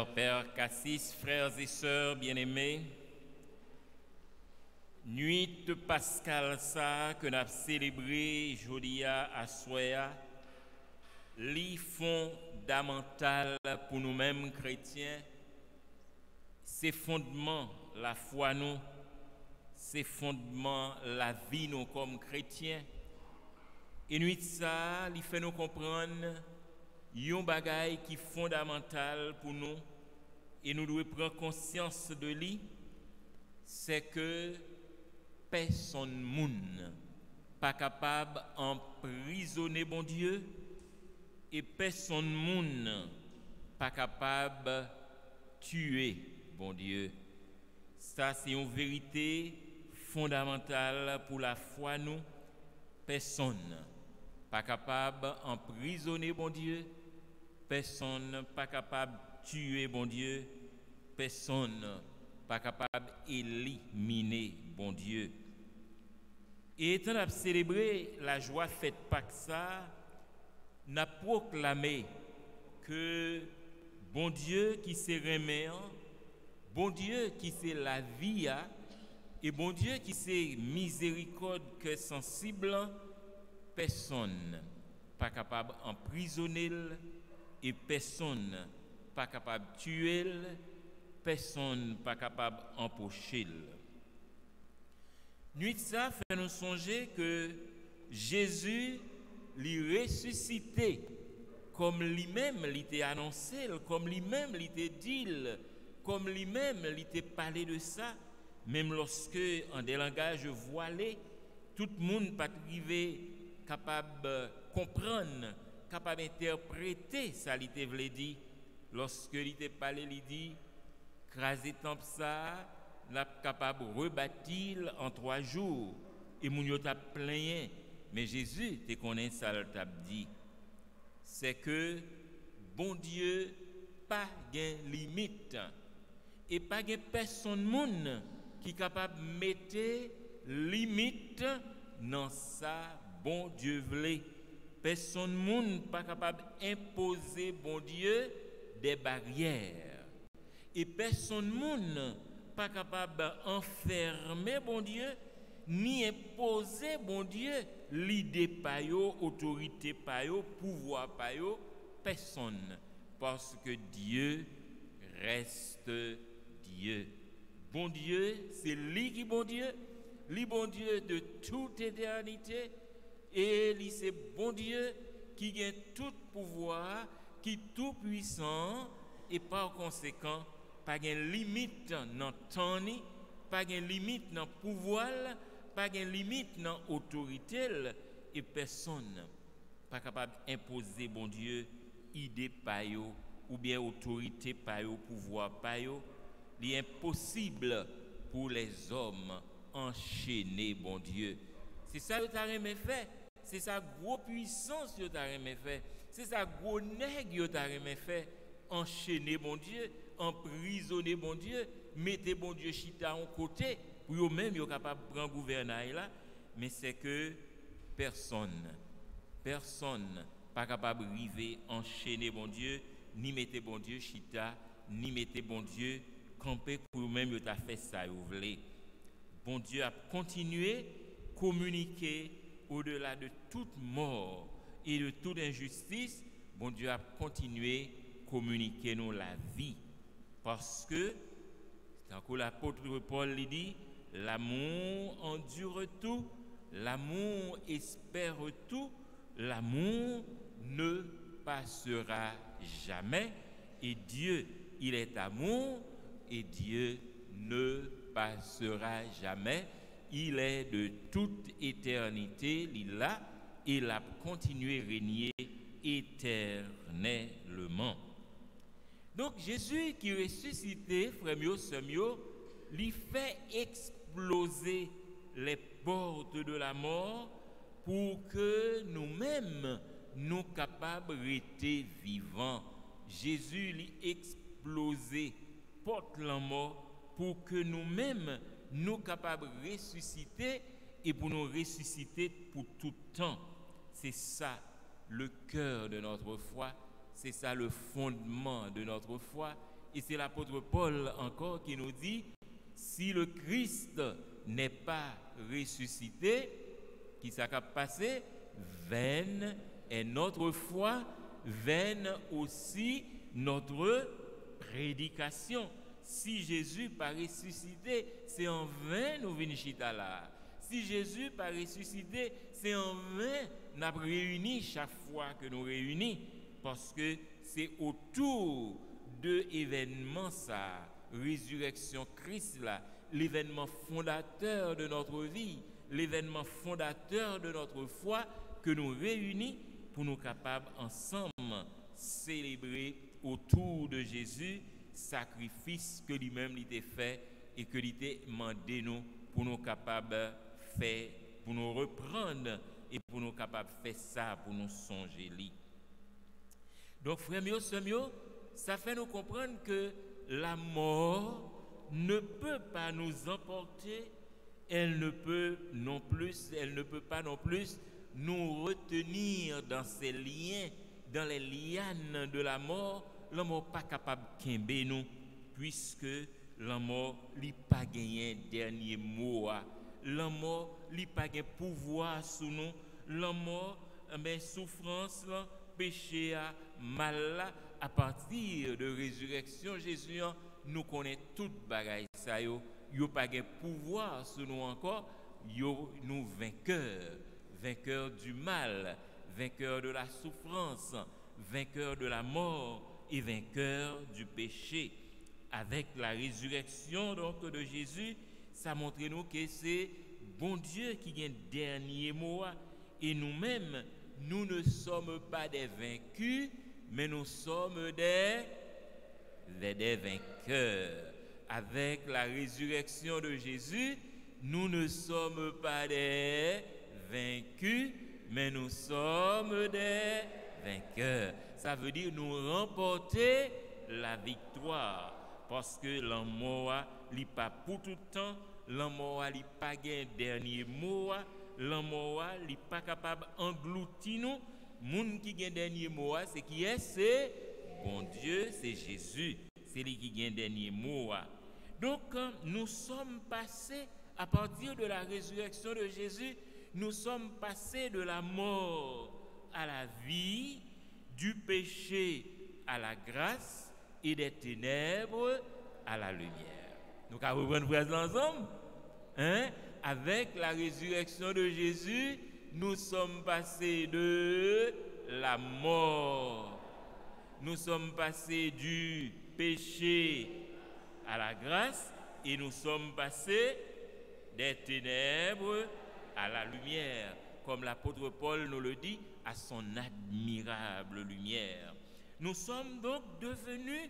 Cher Père Cassis, frères et sœurs bien-aimés, nuit pascal ça que nous avons célébré aujourd'hui à Soya, li fondamental pour nous-mêmes chrétiens, c'est fondement la foi nous, c'est fondement la vie nous comme chrétiens. Et nuit ça, il fait nous comprendre yon bagay qui fondamental pour nous et nous devons prendre conscience de lui, c'est que personne moun pas capable d'emprisonner bon Dieu et personne moun pas capable de tuer bon Dieu. Ça c'est une vérité fondamentale pour la foi nous. Personne pas capable d'emprisonner bon Dieu. Personne pas capable de tuer bon Dieu. Personne pas capable d'éliminer bon Dieu. Et étant à célébrer la joie faite Pâques ça, n'a proclamé que bon Dieu qui c'est reméant, bon Dieu qui c'est la vie et bon Dieu qui c'est miséricorde que sensible, personne pas capable d'emprisonner et personne pas capable de tuer, personne pas capable d'empocher. Nuit ça fait nous songer que Jésus l'y ressuscité comme lui-même l'était annoncé, comme lui-même l'était dit, comme lui-même l'était parlé de ça, même lorsque en des langages voilés, tout le monde pas arrivé capable de comprendre, capable d'interpréter ça l'était voulu dire. Lorsque l'était parlé, il dit craser temple ça, n'a capable rebâtir en 3 jours et moun yo t'a plaigné, mais Jésus te connaît ça t'a dit, c'est que bon Dieu pas gain limite et pas gain personne moun qui capable mettre limite dans ça bon Dieu vle. Personne moun pas capable imposer bon Dieu des barrières et personne moun pas capable d'enfermer bon Dieu ni imposer bon Dieu l'idée pa yo, autorité pa yo, pouvoir pa yo, personne, parce que Dieu reste Dieu. Bon Dieu, c'est lui qui bon Dieu de toute éternité et lui c'est bon Dieu qui a tout pouvoir, qui est tout puissant et par conséquent pas de limite dans le temps, pas de limite dans le pouvoir, pas de limite dans l'autorité, et personne pas capable d'imposer, bon Dieu, idée pa yo, ou bien autorité pa yo, pouvoir pa yo. Il est impossible pour les hommes enchaîner, bon Dieu. C'est ça que tu as remis fait, c'est sa grosse puissance que tu as remis fait, c'est sa gros nègre que tu as remis fait, enchaîner, bon Dieu, emprisonner bon Dieu, mettez bon Dieu chita en côté pour eux-mêmes sont capables de prendre gouvernail là, mais c'est que personne pas capable de arriver enchaîner bon Dieu, ni mettre bon Dieu chita, ni mettre bon Dieu camper pour eux-mêmes ils ont fait ça vous voulez. Bon Dieu a continué communiquer au-delà de toute mort et de toute injustice, bon Dieu a continué communiquer nous la vie. Parce que, tant que l'apôtre Paul dit, l'amour endure tout, l'amour espère tout, l'amour ne passera jamais. Et Dieu, il est amour, et Dieu ne passera jamais. Il est de toute éternité, il a, et il a continué à régner éternellement. Donc Jésus qui ressuscité, frère mio, sœur mio, lui fait exploser les portes de la mort pour que nous-mêmes nous capables de rester vivants. Jésus lui explosé porte la mort pour que nous-mêmes nous capables de ressusciter et pour nous ressusciter pour tout temps. C'est ça le cœur de notre foi. C'est ça le fondement de notre foi Et c'est l'apôtre Paul encore qui nous dit, si le Christ n'est pas ressuscité, qui s'est passé, vaine est notre foi, vaine aussi notre prédication. Si Jésus pas ressuscité, c'est en vain nous venons chita là. Si Jésus pas ressuscité, c'est en vain nous avons réuni chaque fois que nous réunis, parce que c'est autour de l'événement ça, résurrection Christ là, l'événement fondateur de notre vie, l'événement fondateur de notre foi que nous réunissons pour nous capables ensemble célébrer autour de Jésus sacrifice que lui-même il a fait et que il a demandé nous pour nous capables faire, pour nous reprendre et pour nous capables faire ça pour nous songer lui. Donc frères mieux, sœurs mieux, ça fait nous comprendre que la mort ne peut pas nous emporter, elle ne peut pas non plus nous retenir dans ces liens, dans les lianes de la mort. La mort pas capable de nous, puisque la mort n'a pas gagné dernier mot. La mort n'a pas gagné pouvoir sur nous. La mort, mais souffrance, péché, mal, à partir de résurrection Jésus, nous connaissons toute bagaille ça yo pas de pouvoir sur nous encore, nous vainqueurs du mal, vainqueurs de la souffrance, vainqueurs de la mort et vainqueurs du péché. Avec la résurrection donc de Jésus, ça montre nous que c'est bon Dieu qui a le dernier mot, et nous-mêmes nous ne sommes pas des vaincus, mais nous sommes des vainqueurs. Avec la résurrection de Jésus, nous ne sommes pas des vaincus, mais nous sommes des vainqueurs. Ça veut dire nous remporter la victoire. Parce que la mort n'est pas pour tout le temps, la mort n'est pas un dernier mot, la mort n'est pas capable d'engloutir nous. Moun qui a un dernier mot, c'est qui est? C'est bon Dieu, c'est Jésus. C'est lui qui a un dernier mot. Donc, nous sommes passés, à partir de la résurrection de Jésus, nous sommes passés de la mort à la vie, du péché à la grâce et des ténèbres à la lumière. Nous allons reprendre ensemble. Avec la résurrection de Jésus, nous sommes passés de la mort. Nous sommes passés du péché à la grâce et nous sommes passés des ténèbres à la lumière, comme l'apôtre Paul nous le dit, à son admirable lumière. Nous sommes donc devenus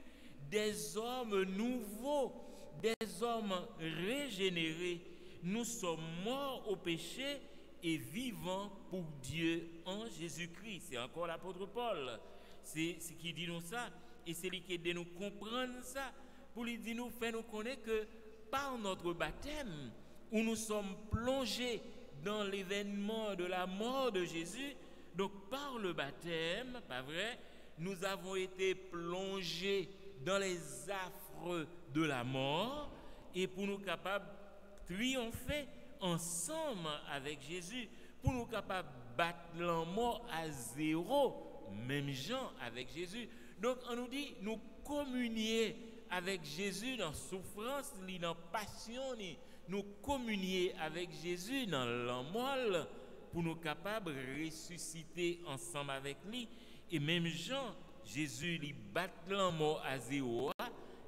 des hommes nouveaux, des hommes régénérés. Nous sommes morts au péché et vivants pour Dieu en Jésus-Christ. C'est encore l'apôtre Paul. C'est ce qui dit nous ça. Et c'est lui qui aide nous comprendre ça. Pour lui dire nous, faire nous connaître que par notre baptême, où nous sommes plongés dans l'événement de la mort de Jésus, donc par le baptême, pas vrai, nous avons été plongés dans les affres de la mort et pour nous capables de triompher ensemble avec Jésus, pour nous capables de battre la mort à zéro, même gens avec Jésus. Donc on nous dit, nous communier avec Jésus dans la souffrance, dans la passion, nous communier avec Jésus dans la mort, pour nous capables de ressusciter ensemble avec lui. Et même Jean, Jésus lui bat la mort à zéro,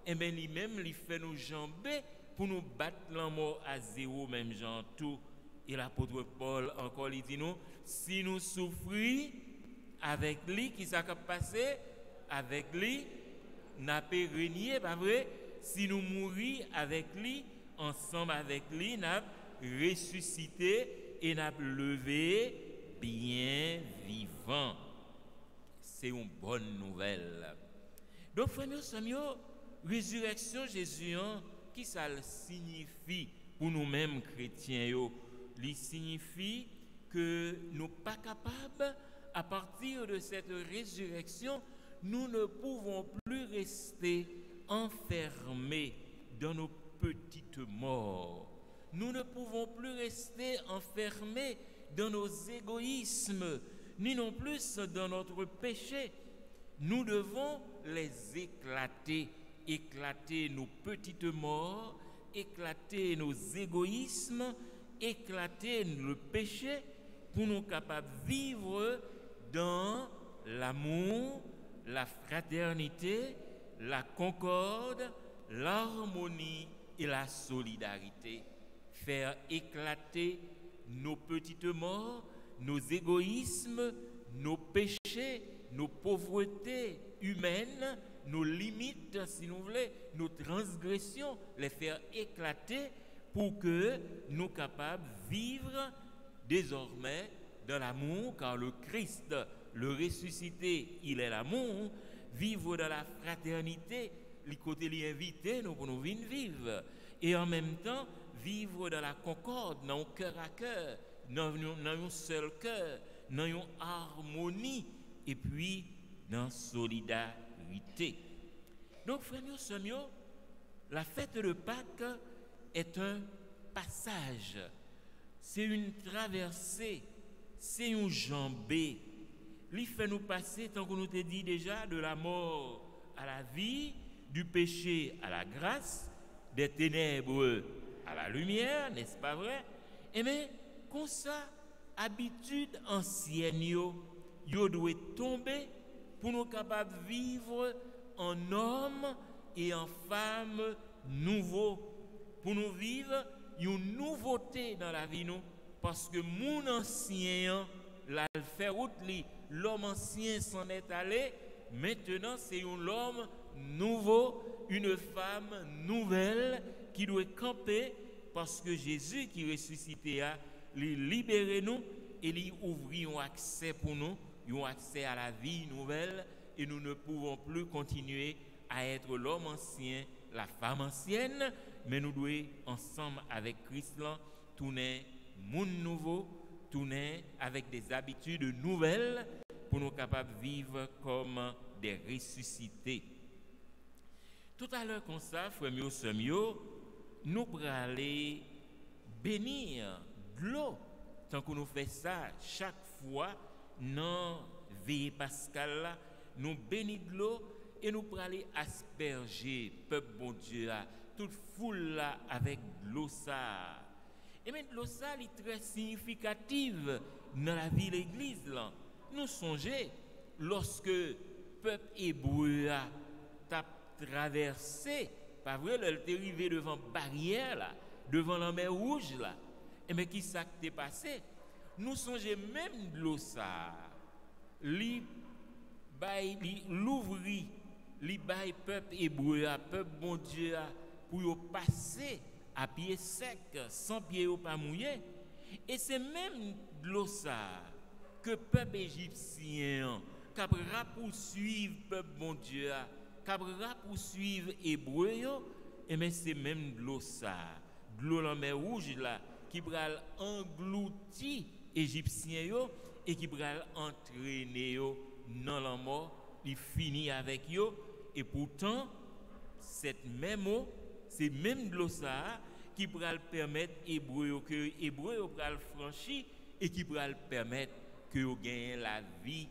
et bien lui-même lui fait nous jamber pour nous battre la mort à zéro, même Jean tout. Et l'apôtre Paul encore lui dit nous, si nous souffrons avec lui, qui s'est passé avec lui, n'a pas régné, pas vrai? Si nous mourons avec lui, ensemble avec lui, n'a ressuscité et n'a levé bien vivant. C'est une bonne nouvelle. Donc, frères et résurrection Jésus, qui ça signifie pour nous-mêmes chrétiens? Il signifie que nous ne sommes pas capables, à partir de cette résurrection, nous ne pouvons plus rester enfermés dans nos petites morts. Nous ne pouvons plus rester enfermés dans nos égoïsmes, ni non plus dans notre péché. Nous devons les éclater, éclater nos petites morts, éclater nos égoïsmes, éclater le péché pour nous capables de vivre dans l'amour, la fraternité, la concorde, l'harmonie et la solidarité. Faire éclater nos petites morts, nos égoïsmes, nos péchés, nos pauvretés humaines, nos limites, si nous voulons, nos transgressions, les faire éclater pour que nous capables de vivre désormais dans l'amour, car le Christ, le ressuscité, il est l'amour. Vivre dans la fraternité, les côtés les invités, nous pour nous vivre. Et en même temps, vivre dans la concorde, dans un cœur à cœur, dans un seul cœur, dans une harmonie, et puis dans la solidarité. Donc, frères et sœurs, la fête de Pâques est un passage, c'est une traversée, c'est une jambée. Il fait nous passer, tant qu'on nous t'a dit déjà, de la mort à la vie, du péché à la grâce, des ténèbres à la lumière, n'est-ce pas vrai? Et bien, comme ça, habitude ancienne, yo doit tomber pour nous capables de vivre en homme et en femme nouveau, pour nous vivre une nouveauté dans la vie, nous, parce que mon ancien, la fait route, l'homme ancien s'en est allé, maintenant c'est un homme nouveau, une femme nouvelle qui doit camper, parce que Jésus qui ressuscité a libéré nous et lui ouvrit un accès pour nous, un accès à la vie nouvelle, et nous ne pouvons plus continuer à être l'homme ancien, la femme ancienne, mais nous devons ensemble avec Christ tourner monde nouveau, tourner avec des habitudes nouvelles pour nous capables de vivre comme des ressuscités. Tout à l'heure comme ça, frère mio, sœur mio, nous allons aller bénir de l'eau, tant que nous faisons ça chaque fois dans veille pascale, nous bénissons de l'eau et nous allons aller asperger peuple bon Dieu, toute foule là avec de l'eau ça. Et même de l'eau ça est très significative dans la vie de l'église là. Nous songeons lorsque le peuple hébreu a traversé, pas vrai, elle est arrivé devant barrière là, devant la mer rouge là. Et mais qui s'est passé? Nous songeons même de l'eau ça. L'ouvrit, li bay peuple hébreu, peuple bon Dieu pour passer à pied sec, sans pied ou pas mouillé. Et c'est même de l'eau ça que peuple égyptien capra poursuivre peuple bon Dieu, capra poursuivre hébreu, et mais c'est même de l'eau ça, de l'eau la mer rouge là qui pral englouti égyptien et qui pral entraîner dans la mort, il finit avec eux. Et pourtant cette même eau, c'est même de l'eau ça qui pral permettre hébreu que hébreu pral franchi et qui pral permettre que vous gagnez la vie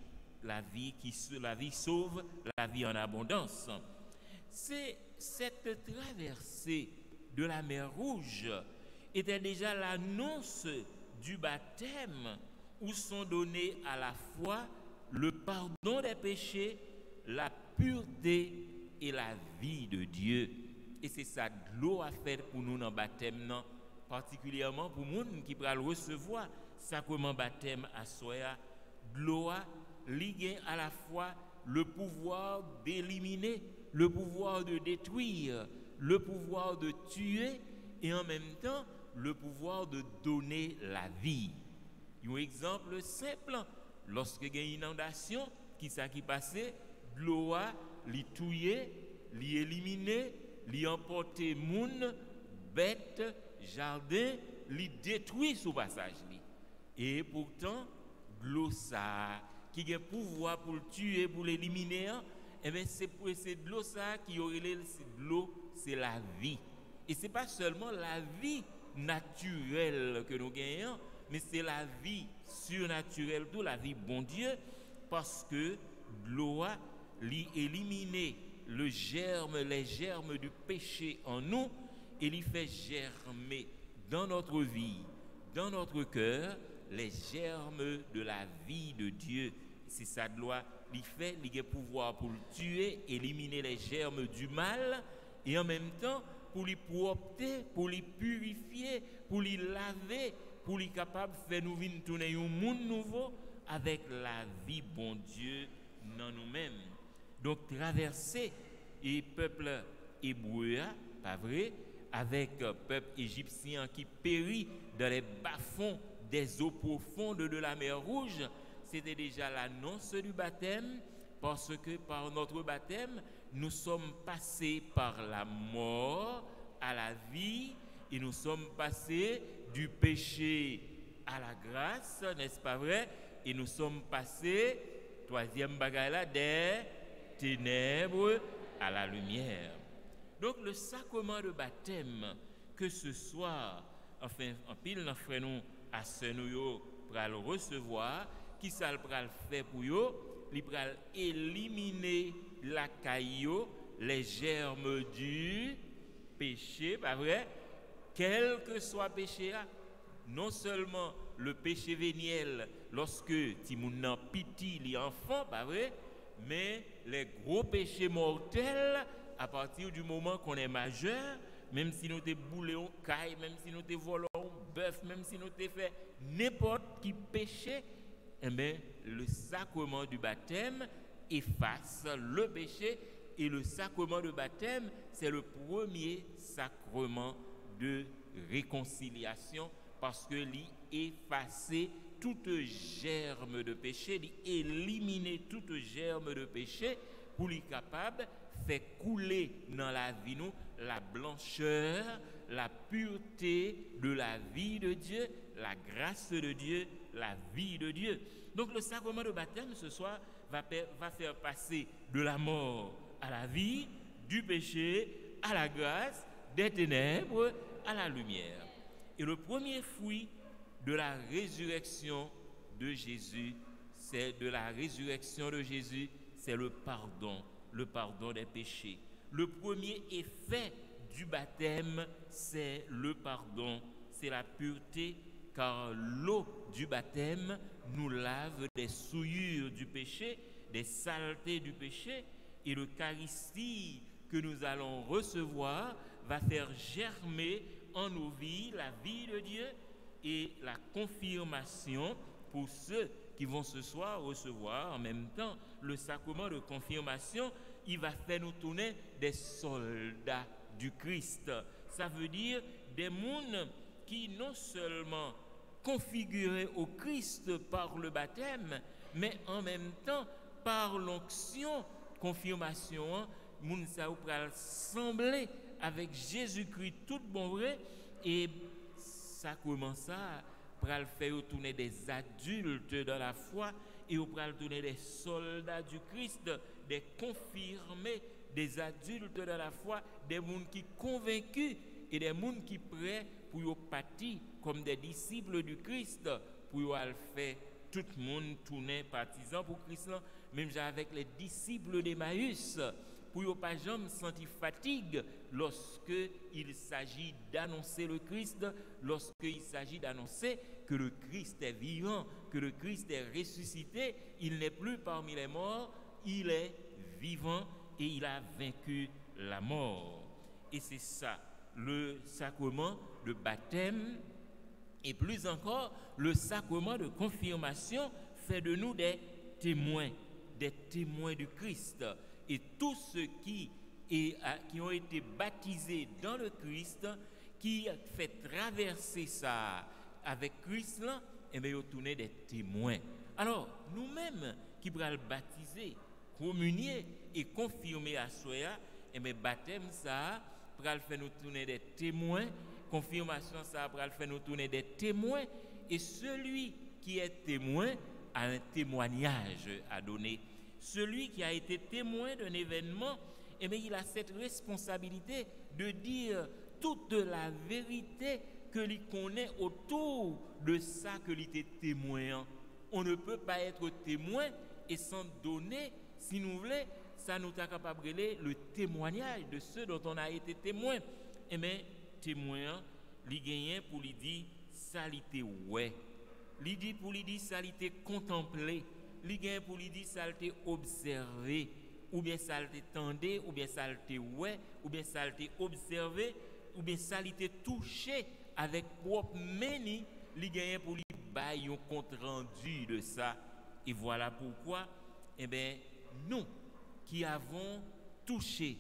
sauve, la vie en abondance. C'est cette traversée de la mer Rouge était déjà l'annonce du baptême où sont donnés à la fois le pardon des péchés, la pureté et la vie de Dieu. Et c'est ça que l'eau a fait pour nous dans le baptême, non? Particulièrement pour les gens qui pourront recevoir sacrement baptême à soi. L'eau a lié à la fois le pouvoir d'éliminer, le pouvoir de détruire, le pouvoir de tuer et en même temps le pouvoir de donner la vie. Un exemple simple, lorsque il y a une inondation, qui s'est passé, l'eau a tué, éliminé, emporté moun, bête, jardin, détruit sous passage. Et pourtant, l'eau ça qui a pouvoir pour le tuer, pour l'éliminer, eh bien c'est de l'eau ça qui aurait de l'eau, c'est la vie. Et c'est pas seulement la vie naturelle que nous gagnons, mais c'est la vie surnaturelle, d'où la vie bon Dieu, parce que l'eau a éliminé les germes du péché en nous, et il fait germer dans notre vie, dans notre cœur, les germes de la vie de Dieu. C'est ça de loi, il fait, il a pouvoir pour le tuer, éliminer les germes du mal, et en même temps, pour les propter, pour les purifier, pour les laver, pour les capable de faire nous venir tourner un monde nouveau avec la vie, bon Dieu, dans nous-mêmes. Donc, traverser les peuples hébreux, pas vrai, avec le peuple égyptien qui périt dans les bas-fonds des eaux profondes de la mer Rouge, c'était déjà l'annonce du baptême, parce que par notre baptême, nous sommes passés par la mort à la vie, et nous sommes passés du péché à la grâce, n'est-ce pas vrai? Et nous sommes passés, troisième bagaille là, des ténèbres à la lumière. Donc le sacrement de baptême, que ce soit, enfin, en pile, nous frères à ce nous pour le recevoir, qui ça le faire pour eux, il va éliminer la caillou, les germes du péché, pas vrai? Quel que soit péché, non seulement le péché véniel lorsque Timoun nan piti li enfant, pas vrai? Mais les gros péchés mortels à partir du moment qu'on est majeur, même si nous te boulé en caille, même si nous te volé un bœuf, même si nous te fait n'importe qui péché, eh bien, le sacrement du baptême efface le péché, et le sacrement de baptême, c'est le premier sacrement de réconciliation, parce que l'y effacer toute germe de péché, l'y éliminer toute germe de péché, pour l'y capable faire couler dans la vie nous la blancheur, la pureté de la vie de Dieu, la grâce de Dieu, la vie de Dieu. Donc le sacrement de baptême ce soir va faire passer de la mort à la vie, du péché à la grâce, des ténèbres à la lumière. Et le premier fruit de la résurrection de Jésus, c'est le pardon des péchés. Le premier effet du baptême, c'est le pardon, c'est la pureté, car l'eau du baptême nous lave des souillures du péché, des saletés du péché, et l'Eucharistie que nous allons recevoir va faire germer en nos vies la vie de Dieu, et la confirmation pour ceux qui vont ce soir recevoir en même temps le sacrement de confirmation. Il va faire nous tourner des soldats du Christ. Ça veut dire des mondes qui non seulement configurés au Christ par le baptême, mais en même temps par l'onction, confirmation, moun sa ou pral sembler avec Jésus-Christ tout bon vrai, et sacrement ça pral faire tourner des adultes dans la foi, et ou pral tourner des soldats du Christ, des confirmés, des adultes dans la foi, des gens qui convaincus et des gens qui prêts pour y partir comme des disciples du Christ, pour y faire tout le monde tourner partisan pour Christ, même avec les disciples d'Emmaüs, pour y pas jamais sentir fatigue lorsque il s'agit d'annoncer le Christ, lorsqu'il s'agit d'annoncer que le Christ est vivant, que le Christ est ressuscité, il n'est plus parmi les morts, il est vivant et il a vaincu la mort. Et c'est ça, le sacrement de baptême, et plus encore, le sacrement de confirmation fait de nous des témoins du Christ. Et tous ceux qui ont été baptisés dans le Christ, qui fait traverser ça avec Christ, et bien, ils ont tourné des témoins. Alors, nous-mêmes qui pourrons baptiser, communier et confirmer à soi, et bien, baptême ça, pour faire nous tourner des témoins, confirmation ça, pour faire nous tourner des témoins, et celui qui est témoin a un témoignage à donner. celui qui a été témoin d'un événement, eh bien, il a cette responsabilité de dire toute la vérité que l'il connaît autour de ça que l'il était témoin. On ne peut pas être témoin et sans donner, si nous voulons, ça nous est capable de le témoignage de ceux dont on a été témoin. Eh bien, témoin, il gagne pour lui dire ça l'était ouais. Il dit pour lui dire ça l'était contemplé. Il gagne pour lui dire ça l'était observé. Ou bien ça l'était tendé, ou bien ça l'était ouais, ou bien ça l'était observé, ou bien ça l'était touché avec propre meni. Il gagne pour lui bailler un compte rendu de ça. Et voilà pourquoi, eh bien, nous qui avons touché,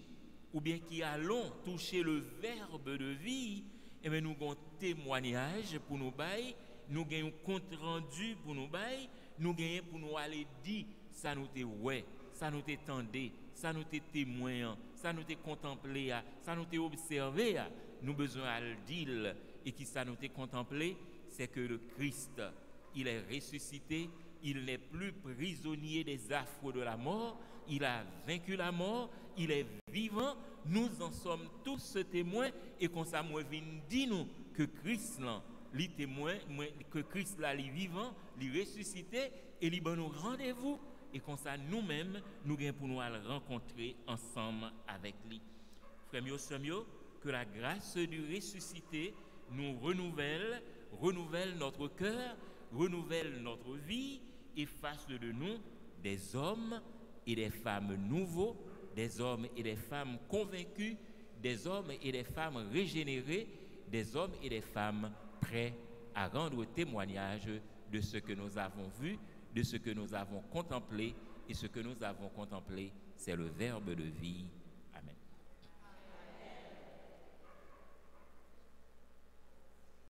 ou bien qui allons toucher le verbe de vie, eh bien, nous avons un témoignage pour nous bailler, nous avons un compte rendu pour nous bailler, nous avons pour nous aller dire, ça nous est ouais, ça nous est tendé, ça nous est témoin, ça nous est contemplé, ça nous est observé, nous besoin à le dire, et qui ça nous est contemplé, c'est que le Christ, il est ressuscité, il n'est plus prisonnier des affres de la mort, il a vaincu la mort, il est vivant, nous en sommes tous témoins, et qu'on ça moi vient dire nous que Christ là, li témoin, que Christ là, li vivant, li ressuscité, et li bon nous rendez-vous, et comme ça nous-mêmes, nous gagnons pour nous à le rencontrer ensemble avec lui. Frères mieux, sœurs mieux, que la grâce du ressuscité nous renouvelle notre cœur, renouvelle notre vie et fasse de nous des hommes et des femmes nouveaux, des hommes et des femmes convaincus, des hommes et des femmes régénérés, des hommes et des femmes prêts à rendre témoignage de ce que nous avons vu, de ce que nous avons contemplé, et ce que nous avons contemplé, c'est le Verbe de vie.